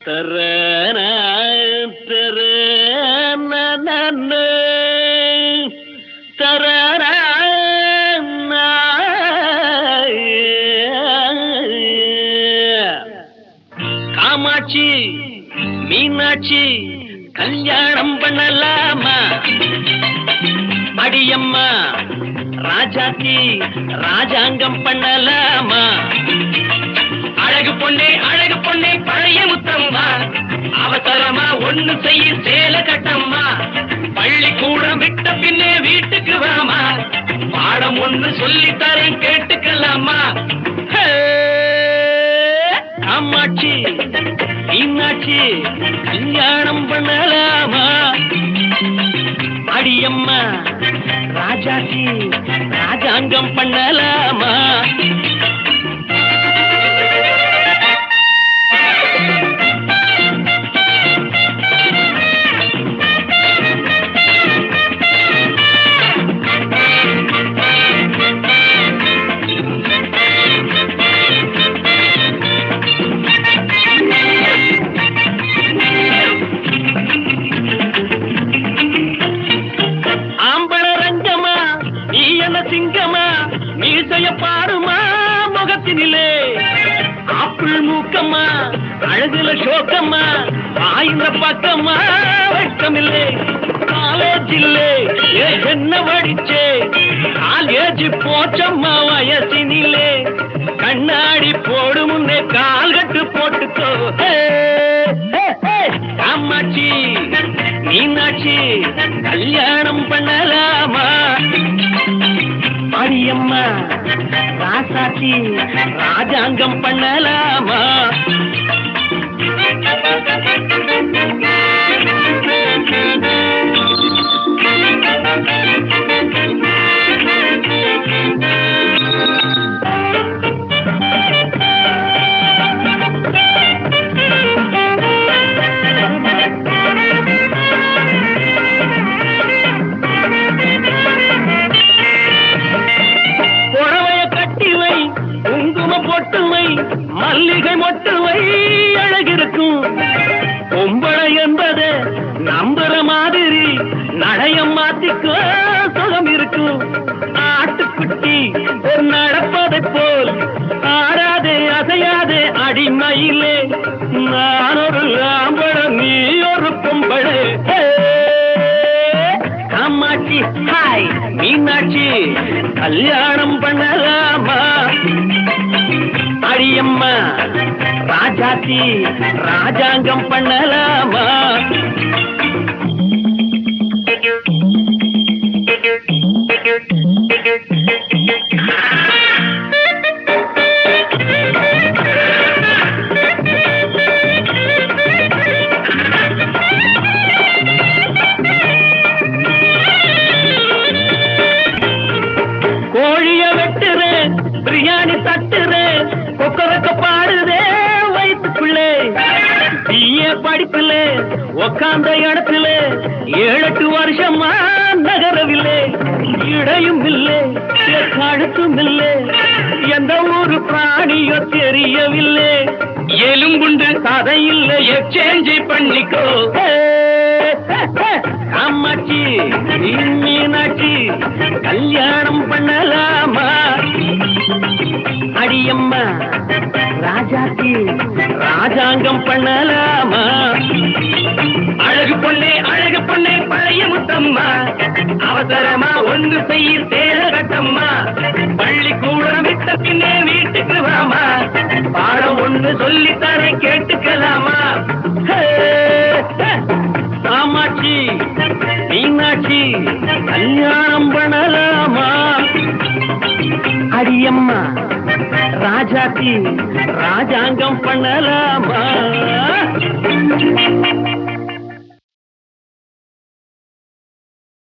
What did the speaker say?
தரன தரன தரன காமாட்சி மீனாட்சி கல்யாணம் பண்ணலாமா? அடியம்மா ராஜாத்தி ராஜாங்கம் பண்ணலாமா? அழகு பொண்ணே பழைய முத்தம்மா, அவசரமா ஒண்ணு செய்ய சேல கட்டம்மா. பள்ளிக்கூடம் விட்ட பின்னே வீட்டுக்கு வாமா, பாடம் ஒண்ணு சொல்லித்தரேன் கேட்டுக்கலாமா? காமாட்சி மீனாட்சி கல்யாணம் பண்ணலாமா? அடியம்மா ராஜாத்தி ராஜாங்கம் பண்ணலாமா? சிங்கமா மீசைய பாருமா முகத்தினிலே, ஆப்பிள் மூக்கம்மா அழகுல சோக்கம்மா, ஆயிர பக்கம்மா வெட்கமில்லை. காலேஜ் இல்லே என்ன படிச்சே, காலேஜ் போச்சம்மா வயசினிலே. கண்ணாடி போடு முன்னே கால்கட்டு போட்டுக்கோ. காமாட்சி மீனாட்சி கல்யாணம் பண்ணலாமா? அடியம்மா ராசாத்தி ராஜாங்கம் பண்ணலாமா? பொட்டுவை மல்லிகை மொட்டுவை அழகிருக்கும். பொம்பளை என்பது நம்புற மாதிரி நடையம் மாத்திக்கோ சுகம் இருக்கும். ஆட்டுக்குட்டி ஒரு நடப்பதை போல் ஆடாதே அசையாதே அடிமையிலே. நான் ஒரு ஆம்பளை நீ ஒரு பொம்பளை. காமாட்சி ஹாய் மீனாட்சி கல்யாணம் பண்ணலாமா? அடியம்மா ராஜாத்தி ராஜாங்கம் பண்ணலாமா? கோழிய வெட்டுறேன் பிரியாணி தட்டுறேன், கொக்கரக்க பாடுதே வயிற்றுக்குள்ளே. பிஏ படிப்புல உக்காந்த இடத்துல 7-8 வருஷமா நகரவில்லை. இடையும் இல்லை கழுத்தும் இல்லை, எந்த ஒரு பிராணியோ தெரியவில்லை. எலும்புண்டு கதை இல்லை எக்ஸ்சேஞ்ச் பண்ணிக்கோ. காமாட்சி மீனாட்சி கல்யாணம் பண்ணலாமா? அடியம்மா ராஜாத்தி ராஜாங்கம் பண்ணலாமா? அழகு பொண்ணே பழைய முத்தம்மா, அவசரமா ஒன்று செய்ய சேர கட்டம்மா. பள்ளிக்கூடம் விட்ட பின்னே வீட்டுக்கு வாமா, பாடம் ஒன்று சொல்லித்தரே கேட்டுக்கலாமா? காமாட்சி மீனாட்சி கல்யாணம் பண்ணலாமா? அடியம்மா ராஜாத்தி ராஜாங்கம் பண்ணலாமா?